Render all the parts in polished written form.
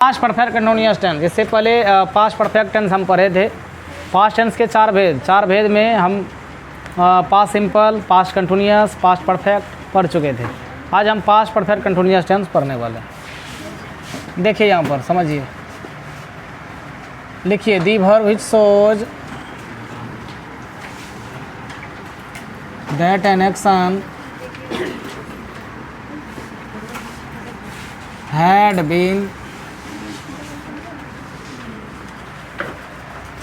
Past perfect continuous tense, इससे पहले past perfect tense हम पढ़े थे। पास्ट टेंस के चार भेद में हम past simple, past continuous, past perfect पढ़ चुके थे। आज हम पास्ट परफेक्ट कंटिन्यूअस टेंस पढ़ने वाले हैं। देखिए यहाँ पर समझिए, लिखिए दी verb which shows that an action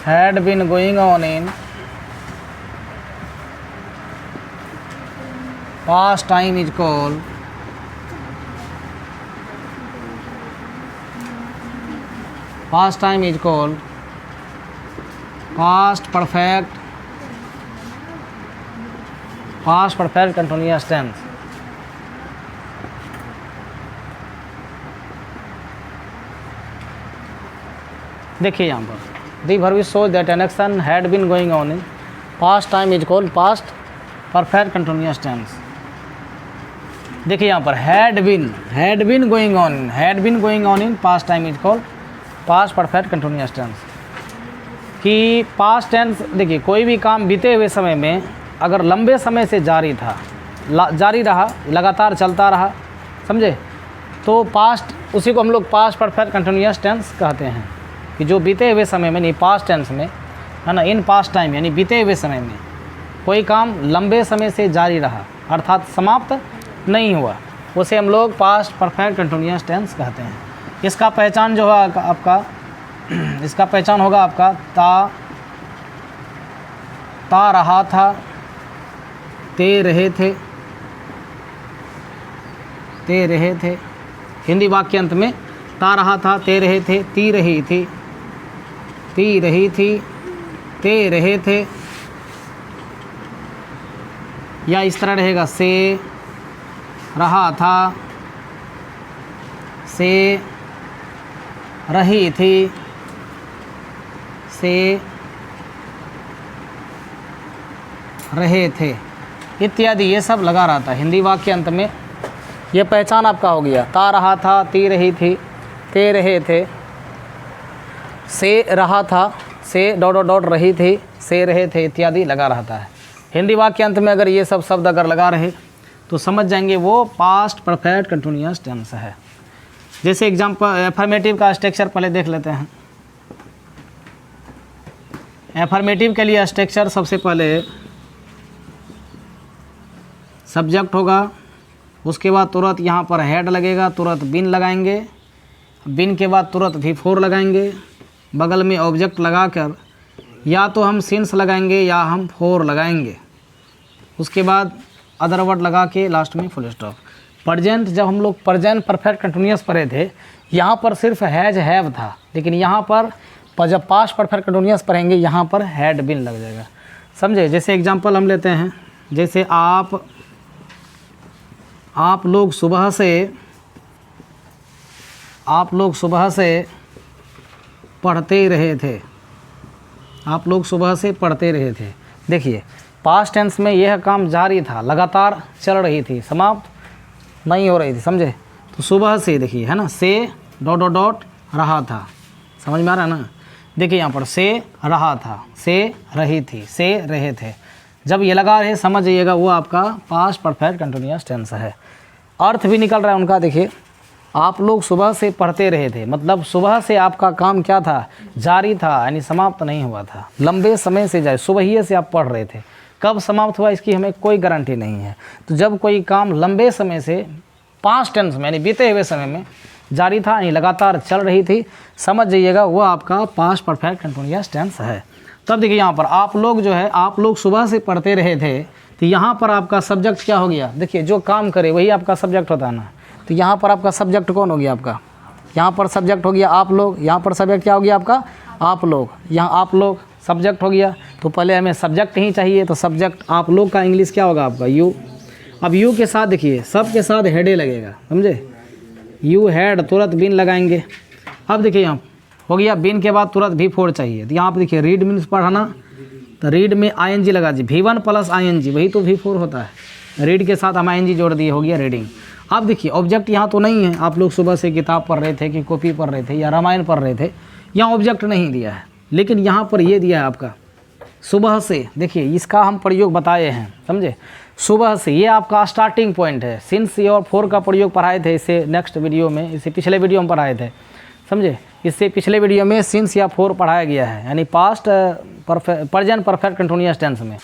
had been going on in past time is called past perfect continuous tense। देखिए यहाँ पर the verb which shows that an action had been going on in past time is called past perfect continuous tense. देखिए यहाँ पर had been going on in past time is called past perfect continuous tense. कि past tense, देखिए कोई भी काम बीते हुए समय में अगर लंबे समय से जारी रहा, लगातार चलता रहा, समझे, तो पास्ट, उसी को हम लोग पास्ट परफेक्ट कंटिन्यूअस टेंस कहते हैं। कि जो बीते हुए समय में, नहीं पास्ट टेंस में है ना, इन पास्ट टाइम यानी बीते हुए समय में कोई काम लंबे समय से जारी रहा अर्थात समाप्त नहीं हुआ, उसे हम लोग पास्ट परफेक्ट कंटिन्यूअस टेंस कहते हैं। इसका पहचान जो है आपका, इसका पहचान होगा आपका ता रहा था, ते रहे थे। हिंदी वाक्य अंत में ता रहा था, ते रहे थे, ती रही थी, ते रहे थे, या इस तरह रहेगा से रहा था, से रही थी, से रहे थे इत्यादि, ये सब लगा रहा था हिंदी वाक्य अंत में। ये पहचान आपका हो गया। ता रहा था, ती रही थी, ते रहे थे, से रहा था, से डॉट रही थी, से रहे थे इत्यादि लगा रहता है हिंदी वाक्य अंत में। अगर ये सब शब्द अगर लगा रहे तो समझ जाएंगे वो पास्ट परफेक्ट कंटिन्यूअस टेंस है। जैसे एग्जाम्पल एफर्मेटिव का स्ट्रक्चर पहले देख लेते हैं। एफर्मेटिव के लिए स्ट्रक्चर सबसे पहले सब्जेक्ट होगा, उसके बाद तुरंत यहाँ पर हेड लगेगा, तुरंत बिन लगाएंगे, बिन के बाद तुरंत V4 लगाएंगे, बगल में ऑब्जेक्ट लगाकर या तो हम सिंस लगाएंगे या हम फोर लगाएंगे, उसके बाद अदर वर्ड लगा के लास्ट में फुल स्टॉप। प्रेजेंट, जब हम लोग प्रेजेंट परफेक्ट कंटिन्यूअस पढ़े थे, यहाँ पर सिर्फ हैज हैव था, लेकिन यहाँ पर जब पास्ट परफेक्ट कंटिन्यूअस पढ़ेंगे यहाँ पर हैड बिन लग जाएगा, समझे। जैसे एग्जांपल हम लेते हैं, जैसे आप लोग सुबह से पढ़ते रहे थे, आप लोग सुबह से पढ़ते रहे थे। देखिए पास्ट टेंस में यह काम जारी था, लगातार चल रही थी, समाप्त नहीं हो रही थी, समझे। तो सुबह से देखिए है ना, से डॉट रहा था, समझ में आ रहा है ना। देखिए यहाँ पर से रहा था, से रही थी, से रहे थे, जब ये लगा रहे समझ जाइएगा वो आपका पास्ट परफेक्ट कंटिन्यूअस टेंस है। अर्थ भी निकल रहा है उनका। देखिए आप लोग सुबह से पढ़ते रहे थे, मतलब सुबह से आपका काम क्या था, जारी था, यानी समाप्त नहीं हुआ था, लंबे समय से जाए, सुबह ही से आप पढ़ रहे थे। कब समाप्त हुआ इसकी हमें कोई गारंटी नहीं है। तो जब कोई काम लंबे समय से पास्ट टेंस में यानी बीते हुए समय में जारी था, यानी लगातार चल रही थी, समझ जाइएगा वो आपका पास्ट परफेक्ट कंटिन्यूअस टेंस है। तब देखिए यहाँ पर आप लोग जो है, आप लोग सुबह से पढ़ते रहे थे, तो यहाँ पर आपका सब्जेक्ट क्या हो गया। देखिए जो काम करे वही आपका सब्जेक्ट होता है ना, तो यहाँ पर आपका सब्जेक्ट कौन हो गया आपका, यहाँ पर सब्जेक्ट हो गया आप लोग, यहाँ पर सब्जेक्ट क्या हो गया आपका आप लोग, यहाँ आप लोग सब्जेक्ट हो गया। तो पहले हमें सब्जेक्ट ही चाहिए, तो सब्जेक्ट आप लोग का इंग्लिश क्या होगा आपका यू। अब यू के साथ देखिए सब के साथ हेडे लगेगा, समझे, यू हैड, तुरंत बिन लगाएंगे। अब देखिए यहाँ हो गया, बिन के बाद तुरंत V4 चाहिए, तो यहाँ पर देखिए रीड मीन्स पढ़ाना, तो रीड में ING लगा दीजिए, V1 + ING वही तो V4 होता है। रीड के साथ हम ING जोड़ दिए, हो गया रीडिंग। आप देखिए ऑब्जेक्ट यहाँ तो नहीं है, आप लोग सुबह से किताब पढ़ रहे थे कि कॉपी पढ़ रहे थे या रामायण पढ़ रहे थे, यहाँ ऑब्जेक्ट नहीं दिया है, लेकिन यहाँ पर ये दिया है आपका सुबह से। देखिए इसका हम प्रयोग बताए हैं, समझे, सुबह से ये आपका स्टार्टिंग पॉइंट है। सिंस और फॉर का प्रयोग पढ़ाए थे इससे नेक्स्ट वीडियो में, इससे पिछले वीडियो में पढ़ाए थे, समझे, इससे पिछले वीडियो में सिंस या फॉर पढ़ाया गया है, यानी past present perfect continuous tense में,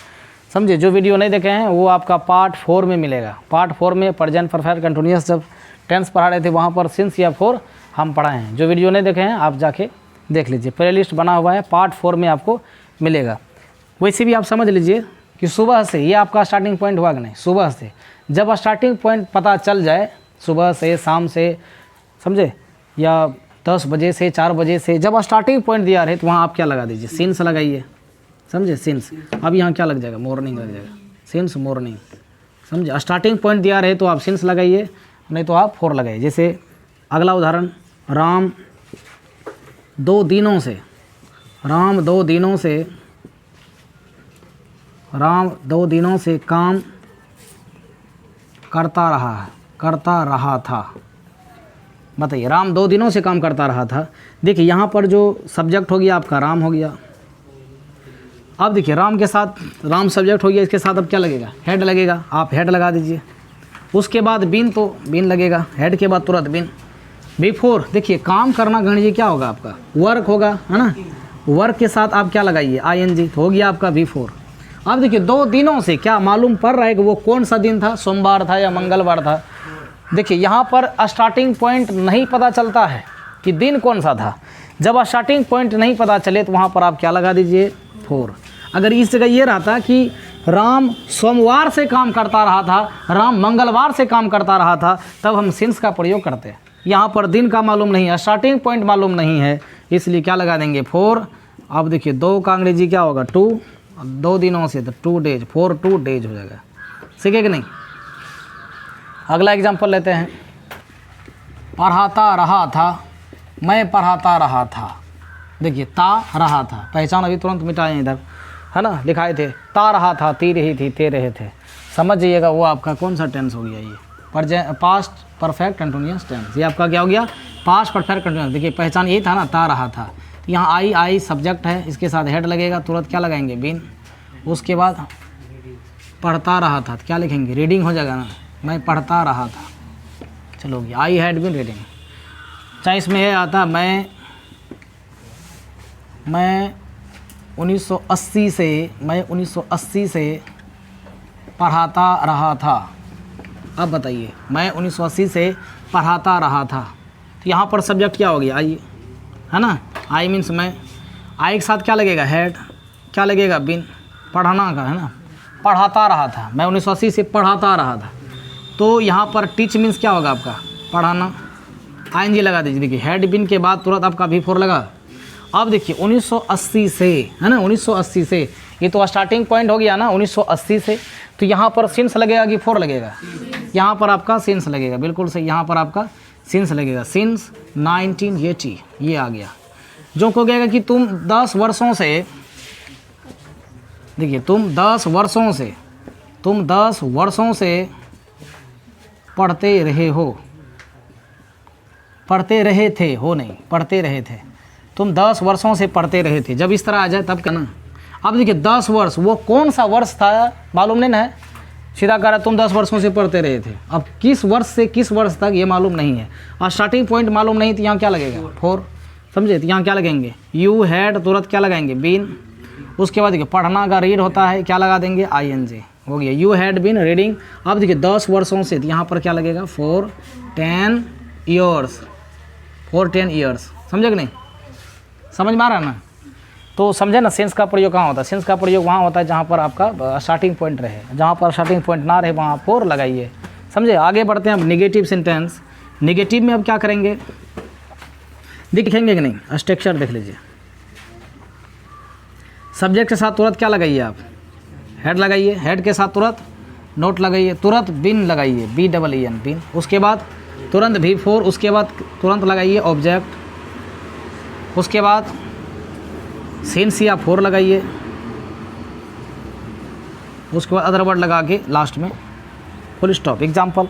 समझे। जो वीडियो नहीं देखे हैं वो आपका पार्ट 4 में मिलेगा। पार्ट 4 में प्रेजेंट परफेक्ट कंटिन्यूअस जब टेंस पढ़ा रहे थे वहाँ पर सिंस या फॉर हम पढ़ाए हैं। जो वीडियो नहीं देखे हैं आप जाके देख लीजिए, प्ले लिस्ट बना हुआ है, पार्ट 4 में आपको मिलेगा। वैसे भी आप समझ लीजिए कि सुबह से ये आपका स्टार्टिंग पॉइंट हुआ कि नहीं। सुबह से जब स्टार्टिंग पॉइंट पता चल जाए, सुबह से, शाम से, समझे, या 10 बजे से, 4 बजे से, जब स्टार्टिंग पॉइंट दिया रहे तो वहाँ आप क्या लगा दीजिए, सिंस लगाइए, समझे, सिंस। अब यहाँ क्या लग जाएगा, मॉर्निंग लग जाएगा, सिंस मॉर्निंग, समझे। स्टार्टिंग पॉइंट दिया रहे तो आप सिंस लगाइए, नहीं तो आप फॉर लगाइए। जैसे अगला उदाहरण, राम 2 दिनों से, राम 2 दिनों से, राम 2 दिनों से काम करता रहा था। बताइए, राम 2 दिनों से काम करता रहा था। देखिए यहाँ पर जो सब्जेक्ट हो गया आपका राम हो गया। अब देखिए राम के साथ, राम सब्जेक्ट हो गया, इसके साथ अब क्या लगेगा, हेड लगेगा, आप हेड लगा दीजिए। उसके बाद बिन, तो बिन लगेगा, हेड के बाद तुरंत बिन। बिफोर, देखिए काम करना गणित क्या होगा आपका, वर्क होगा, है ना। वर्क के साथ आप क्या लगाइए, ING, तो हो गया आपका बिफोर। अब देखिए 2 दिनों से क्या मालूम पड़ रहा है कि वो कौन सा दिन था, सोमवार था या मंगलवार था। देखिए यहाँ पर स्टार्टिंग पॉइंट नहीं पता चलता है कि दिन कौन सा था। जब स्टार्टिंग पॉइंट नहीं पता चले तो वहाँ पर आप क्या लगा दीजिए, फॉर। अगर इस जगह ये रहता कि राम सोमवार से काम करता रहा था, राम मंगलवार से काम करता रहा था, तब हम सिंस का प्रयोग करते हैं। यहाँ पर दिन का मालूम नहीं है, स्टार्टिंग पॉइंट मालूम नहीं है, इसलिए क्या लगा देंगे, फॉर। अब देखिए 2 का अंग्रेजी क्या होगा, 2, 2 दिनों से तो 2 डेज, फॉर 2 डेज हो जाएगा। सीखे कि नहीं। अगला एग्जाम्पल लेते हैं, पढ़ाता रहा था, मैं पढ़ाता रहा था। देखिए ता रहा था, पहचान अभी तुरंत मिटाएं इधर, है ना, लिखाए थे, ता रहा था, ती रही थी, ते रहे थे। समझ जाइएगा वो आपका कौन सा टेंस हो गया, ये पास्ट परफेक्ट कंटिन्यूअस टेंस। ये आपका क्या हो गया, पास्ट परफेक्ट कंटिन्यूअस। देखिए पहचान यही था ना, ता रहा था। यहाँ आई सब्जेक्ट है, इसके साथ हेड लगेगा, तुरंत क्या लगाएंगे, बिन। उसके बाद पढ़ता रहा था, तो क्या लिखेंगे, रीडिंग हो जाएगा ना, मैं पढ़ता रहा था। चलो गया, आई हैड बिन रीडिंग। चाहे इसमें यह आता, मैं 1980 से पढ़ाता रहा था। अब बताइए, मैं 1980 से पढ़ाता रहा था, तो यहाँ पर सब्जेक्ट क्या हो गया, आई, है ना। आई मीन्स मैं, आई के साथ क्या लगेगा, हेड, क्या लगेगा, बिन, पढ़ाना का, है ना। पढ़ाता रहा था, मैं 1980 से पढ़ाता रहा था, तो यहाँ पर टीच मीन्स क्या होगा आपका, पढ़ाना, ING लगा दीजिए। देखिए हेड बिन के बाद तुरंत आपका बिफोर लगा। अब देखिए 1980 से, है ना, 1980 से, ये तो स्टार्टिंग पॉइंट हो गया ना 1980 से, तो यहाँ पर सिंस लगेगा कि फॉर लगेगा, यहाँ पर आपका सिंस लगेगा, बिल्कुल सही, यहाँ पर आपका सिंस लगेगा। सिंस 1980 ये आ गया, जो कहेगा कि तुम 10 वर्षों से, देखिए तुम 10 वर्षों से पढ़ते रहे हो, पढ़ते रहे थे, हो नहीं, पढ़ते रहे थे, तुम 10 वर्षों से पढ़ते रहे थे। जब इस तरह आ जाए तब क्या ना। अब देखिए 10 वर्ष, वो कौन सा वर्ष था मालूम नहीं ना है, सीधा कह रहा तुम 10 वर्षों से पढ़ते रहे थे। अब किस वर्ष से किस वर्ष तक ये मालूम नहीं है, और स्टार्टिंग पॉइंट मालूम नहीं, तो यहाँ क्या लगेगा, फॉर, समझे। तो यहाँ क्या लगेंगे, यू हैड, तुरंत क्या लगाएंगे, बीन। उसके बाद देखिए पढ़ना का रीड होता है, क्या लगा देंगे, ING, हो गया, यू हैड बीन रीडिंग। अब देखिए 10 वर्षों से, तो यहाँ पर क्या लगेगा, फॉर 10 ईयर्स, फॉर 10 ईयर्स, समझे कि नहीं, समझ में आ रहा है ना। तो समझे ना, सेंस का प्रयोग कहाँ होता है, सेंस का प्रयोग वहाँ होता है जहाँ पर आपका स्टार्टिंग पॉइंट रहे, जहाँ पर स्टार्टिंग पॉइंट ना रहे वहाँ फॉर लगाइए, समझे। आगे बढ़ते हैं अब निगेटिव सेंटेंस। निगेटिव में अब क्या करेंगे, दिखेंगे कि नहीं, स्ट्रक्चर देख लीजिए। सब्जेक्ट के साथ तुरंत क्या लगाइए आप, हेड लगाइए, हेड के साथ तुरंत नोट लगाइए, तुरंत बिन लगाइए, BEEN बिन। उसके बाद तुरंत बिफोर, उसके बाद तुरंत लगाइए ऑब्जेक्ट, उसके बाद सिंस या फॉर लगाइए, उसके बाद अदर वर्ड लगा के लास्ट में फुल स्टॉप। एग्जाम्पल,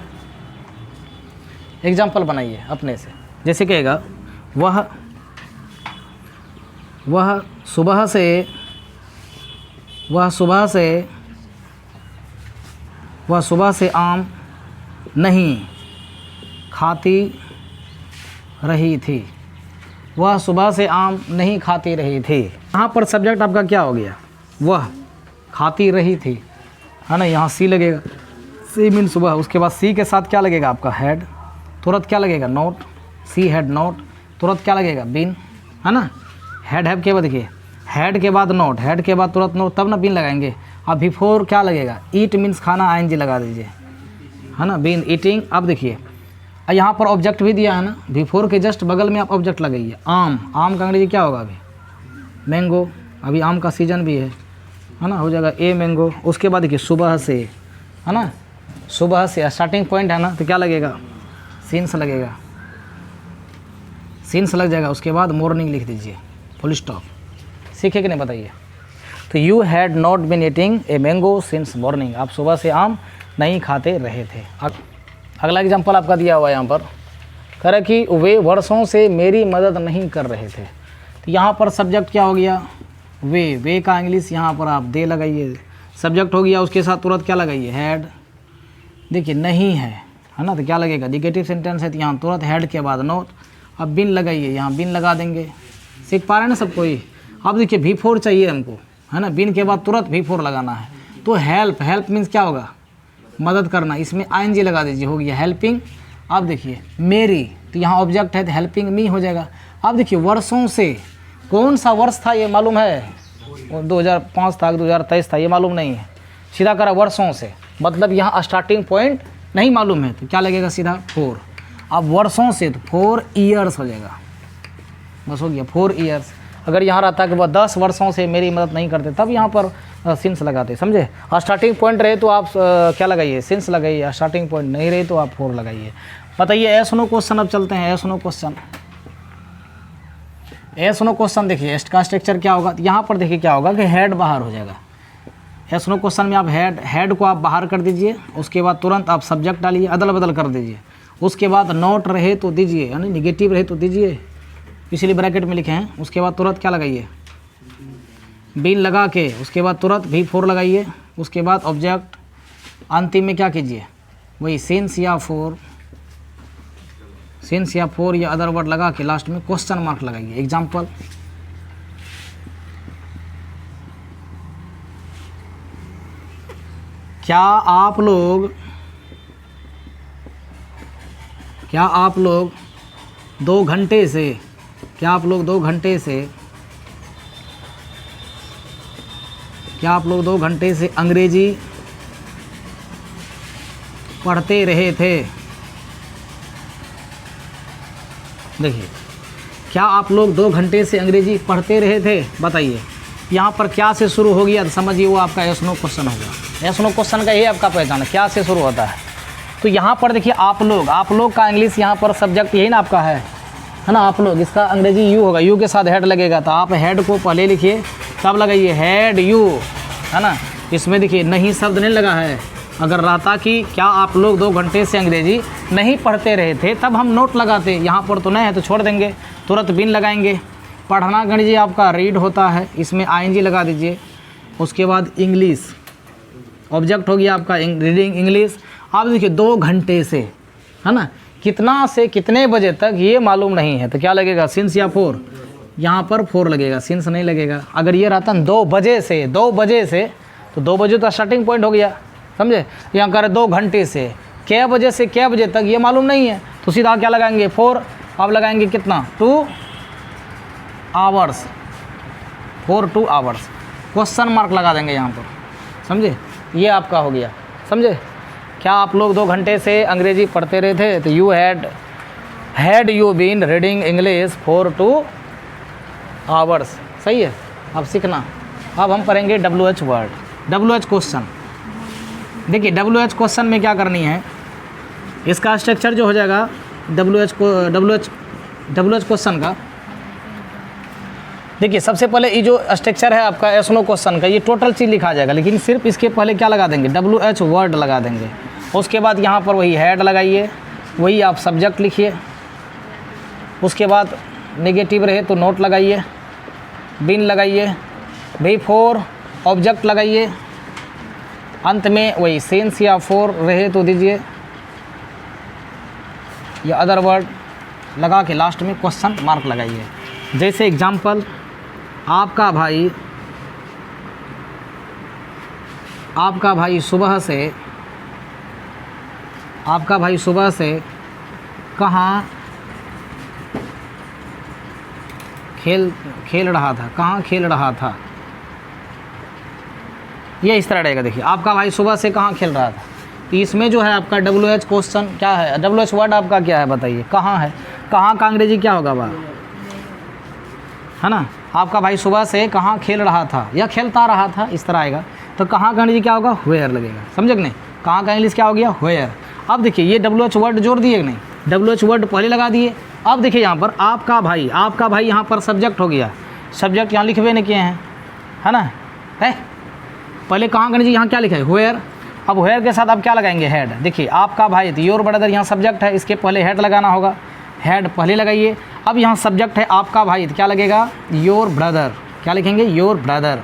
एग्जाम्पल बनाइए अपने से। जैसे कहेगा वह सुबह से आम नहीं खाती रही थी। वह सुबह से आम नहीं खाती रही थी। यहाँ पर सब्जेक्ट आपका क्या हो गया? वह खाती रही थी, है ना। यहाँ सी लगेगा, सी मीन सुबह। उसके बाद सी के साथ क्या लगेगा आपका? हैड। तुरंत क्या लगेगा? नोट। She had note. तुरंत क्या लगेगा? बीन, है ना। हैड हैव के बाद देखिए, हैड के बाद नोट, हैड के बाद तुरंत नोट, तब ना बीन लगाएंगे। अब बिफोर क्या लगेगा? ईट मीन्स खाना, आईएनजी लगा दीजिए, है ना। Been eating. अब देखिए यहाँ पर ऑब्जेक्ट भी दिया है ना, बिफोर के जस्ट बगल में आप ऑब्जेक्ट लगाइए। आम, आम का अंग्रेजी क्या होगा? अभी मैंगो, अभी आम का सीजन भी है ना, हो जाएगा ए मैंगो। उसके बाद देखिए सुबह से, है ना, सुबह से स्टार्टिंग पॉइंट है ना, तो क्या लगेगा? सिंस लगेगा, सिंस लग जाएगा। उसके बाद मॉर्निंग लिख दीजिए, फुल स्टॉप। सीखे कि नहीं बताइए? तो you had not been eating a mango since morning. आप सुबह से आम नहीं खाते रहे थे। अगला एग्जाम्पल आपका दिया हुआ है यहाँ पर, कह रहा कि वे वर्षों से मेरी मदद नहीं कर रहे थे। तो यहाँ पर सब्जेक्ट क्या हो गया? वे का इंग्लिश यहाँ पर आप दे लगाइए, सब्जेक्ट हो गया। उसके साथ तुरंत क्या लगाइए? हैड। देखिए नहीं है ना, तो क्या लगेगा? निगेटिव सेंटेंस है, तो यहाँ तुरंत हैड के बाद नोट। अब बिन लगाइए, यहाँ बिन लगा देंगे। सीख पा रहे हैं ना सबको ही? अब देखिए V4 चाहिए हमको, है ना। बिन के बाद तुरंत V4 लगाना है। तो हेल्प, हेल्प मीन्स क्या होगा? मदद करना। इसमें आईएनजी लगा दीजिए, हो गया हेल्पिंग। अब देखिए मेरी, तो यहाँ ऑब्जेक्ट है तो हेल्पिंग मी हो जाएगा। अब देखिए वर्षों से, कौन सा वर्ष था ये मालूम है? 2005 था, 2023 था, ये मालूम नहीं है। सीधा करा वर्षों से, मतलब यहाँ स्टार्टिंग पॉइंट नहीं मालूम है, तो क्या लगेगा? सीधा 4। अब वर्षों से तो 4 ईयर्स हो जाएगा, बस हो गया 4 ईयर्स। अगर यहाँ रहता कि वह 10 वर्षों से मेरी मदद नहीं करते, तब यहाँ पर सिंस लगाते, समझे। स्टार्टिंग पॉइंट रहे तो आप क्या लगाइए? सिंस लगाइए। स्टार्टिंग पॉइंट नहीं रहे तो आप 4 लगाइए। बताइए एस नो क्वेश्चन। अब चलते हैं yes no question. Yes no question देखिए इसका स्ट्रक्चर क्या होगा? यहाँ पर देखिए क्या होगा कि हेड बाहर हो जाएगा। एस नो क्वेश्चन में आप हेड को आप बाहर कर दीजिए। उसके बाद तुरंत आप सब्जेक्ट डालिए, अदल बदल कर दीजिए। उसके बाद नोट रहे तो दीजिए, यानी निगेटिव रहे तो दीजिए, इसलिए ब्रैकेट में लिखे हैं। उसके बाद तुरंत क्या लगाइए? बीन लगा के उसके बाद तुरंत V4 लगाइए। उसके बाद ऑब्जेक्ट अंतिम में क्या कीजिए? वही सिंस या 4, सिंस या 4 या अदर वर्ड लगा के लास्ट में क्वेश्चन मार्क लगाइए। एग्जाम्पल, क्या आप लोग 2 घंटे से, क्या आप लोग 2 घंटे से अंग्रेजी पढ़ते रहे थे? देखिए क्या आप लोग 2 घंटे से अंग्रेजी पढ़ते रहे थे? बताइए यहाँ पर क्या से शुरू हो गया तो समझिए वो आपका यस नो क्वेश्चन होगा। यस नो क्वेश्चन का ये आपका पहचान है, क्या से शुरू होता है। तो यहाँ पर देखिए आप लोग का इंग्लिश यहाँ पर सब्जेक्ट यही ना आपका है ना। आप लोग, इसका अंग्रेजी यू होगा, यू के साथ हेड लगेगा। तो आप हेड को पहले लिखिए तब लगाइए हैड यू, है ना। इसमें देखिए नहीं शब्द नहीं लगा है। अगर रहता कि क्या आप लोग 2 घंटे से अंग्रेजी नहीं पढ़ते रहे थे, तब हम नोट लगाते। यहाँ पर तो नहीं है तो छोड़ देंगे, तुरंत बिन लगाएंगे। पढ़ना अंग्रेजी आपका रीड होता है, इसमें आईएनजी लगा दीजिए। उसके बाद इंग्लिश ऑब्जेक्ट हो गया आपका रीडिंग इंग्लिश। आप देखिए 2 घंटे से, है ना, कितना से कितने बजे तक ये मालूम नहीं है, तो क्या लगेगा? सिंस या 4। यहाँ पर 4 लगेगा, सिंस नहीं लगेगा। अगर ये रहता 2 बजे से तो 2 बजे तो स्टार्टिंग पॉइंट हो गया, समझे। यहाँ कर 2 घंटे से क्या बजे से क्या बजे तक ये मालूम नहीं है, तो सीधा क्या लगाएंगे? 4। अब लगाएंगे कितना? 2 आवर्स, 4 2 आवर्स। क्वेश्चन मार्क लगा देंगे यहाँ पर, समझे। ये आपका हो गया, समझे। क्या आप लोग 2 घंटे से अंग्रेजी पढ़ते रहे थे? तो you had you been reading English for 2 hours. सही है। अब सीखना। अब हम पढ़ेंगे WH वर्ड, WH क्वेश्चन। देखिए WH क्वेश्चन में क्या करनी है, इसका स्ट्रक्चर जो हो जाएगा WH क्वेश्चन का। देखिए सबसे पहले ये जो स्ट्रक्चर है आपका एस नो क्वेश्चन का, ये टोटल चीज़ लिखा जाएगा, लेकिन सिर्फ इसके पहले क्या लगा देंगे? WH वर्ड लगा देंगे। उसके बाद यहाँ पर वही हेड लगाइए, वही आप सब्जेक्ट लिखिए, उसके बाद नेगेटिव रहे तो नोट लगाइए, बीन लगाइए, बिफोर ऑब्जेक्ट लगाइए, अंत में वही सिंस या फॉर रहे तो दीजिए, या अदर वर्ड लगा के लास्ट में क्वेश्चन मार्क लगाइए। जैसे एग्जाम्पल, आपका भाई सुबह से कहाँ खेल रहा था, कहाँ खेल रहा था, ये इस तरह रहेगा। देखिए आपका भाई सुबह से कहाँ खेल रहा था, तो इसमें जो है आपका WH क्वेश्चन क्या है, WH वर्ड आपका क्या है बताइए, कहाँ है। कहाँ का अंग्रेजी क्या होगा बा, है ना। आपका भाई सुबह से कहाँ खेल रहा था या खेलता रहा था, इस तरह आएगा। तो कहाँ का अंग्रेजी क्या होगा, वेयर लगेगा, समझे कि नहीं। कहाँ का इंग्लिश क्या हो गया, वेयर। अब देखिए ये WH वर्ड जोड़ दिए कि नहीं, WH वर्ड पहले लगा दिए। अब देखिए यहाँ पर आपका भाई यहाँ पर सब्जेक्ट हो गया, सब्जेक्ट यहाँ लिखे नहीं किए हैं, है ना। है पहले कहाँ का अंग्रेजी यहाँ क्या लिखा है, वेयर। अब वेयर के साथ अब क्या लगाएंगे, हेड। देखिए आपका भाई तो योर ब्रदर यहाँ सब्जेक्ट है, इसके पहले हेड लगाना होगा, हेड पहले लगाइए। अब यहाँ सब्जेक्ट है आपका भाई तो क्या लगेगा, योर ब्रदर, क्या लिखेंगे, योर ब्रदर।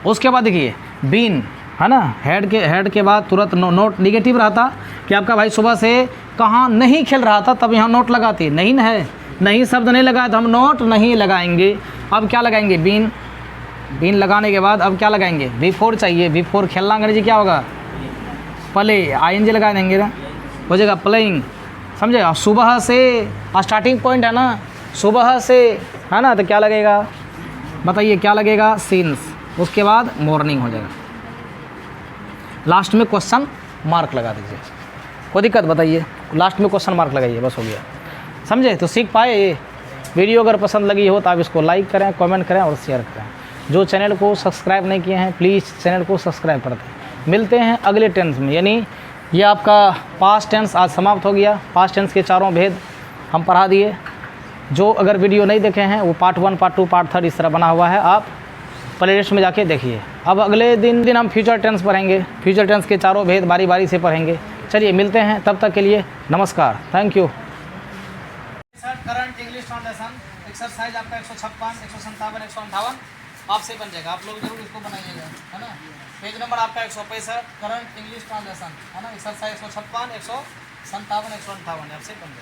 उसके बाद देखिए बीन, है ना, हेड के बाद तुरंत नोट निगेटिव रहता कि आपका भाई सुबह से कहाँ नहीं खेल रहा था, तब यहाँ नोट लगाते, नहीं न है, नहीं शब्द नहीं लगाया तो हम नोट नहीं लगाएंगे। अब क्या लगाएंगे, बीन लगाने के बाद अब क्या लगाएंगे, बिफोर चाहिए, बिफोर खेलना अंग्रेजी क्या होगा, प्ले, ING लगा देंगे ना, हो जाएगा प्लेइंग, समझे। सुबह से स्टार्टिंग पॉइंट है ना, सुबह से, है ना, तो क्या लगेगा बताइए, क्या लगेगा, सिंस। उसके बाद मॉर्निंग हो जाएगा, लास्ट में क्वेश्चन मार्क लगा दीजिए। कोई दिक्कत बताइए, लास्ट में क्वेश्चन मार्क लगाइए, बस हो गया, समझे। तो सीख पाए ये वीडियो। अगर पसंद लगी हो तो आप इसको लाइक करें, कमेंट करें और शेयर करें। जो चैनल को सब्सक्राइब नहीं किए हैं प्लीज़ चैनल को सब्सक्राइब कर दें। मिलते हैं अगले टेंस में, यानी ये आपका पास्ट टेंस आज समाप्त हो गया। पास्ट टेंस के चारों भेद हम पढ़ा दिए। जो अगर वीडियो नहीं देखे हैं वो पार्ट 1, पार्ट 2, पार्ट 3 इस तरह बना हुआ है, आप प्लेलिस्ट में जाके देखिए। अब अगले दिन हम फ्यूचर टेंस पढ़ेंगे, फ्यूचर टेंस के चारों भेद बारी बारी से पढ़ेंगे। चलिए मिलते हैं, तब तक के लिए नमस्कार, thank you. Current English translation exercise आपका 156, 157, 158 आपसे बन जाएगा, आप लोग जरूर इसको बनाइएगा, है ना। पेज नंबर आपका 165 करंट इंग्लिश ट्रांसलेशन, है ना। एक्सरसाइज 156, 157, 158 आपसे बन जाएगा।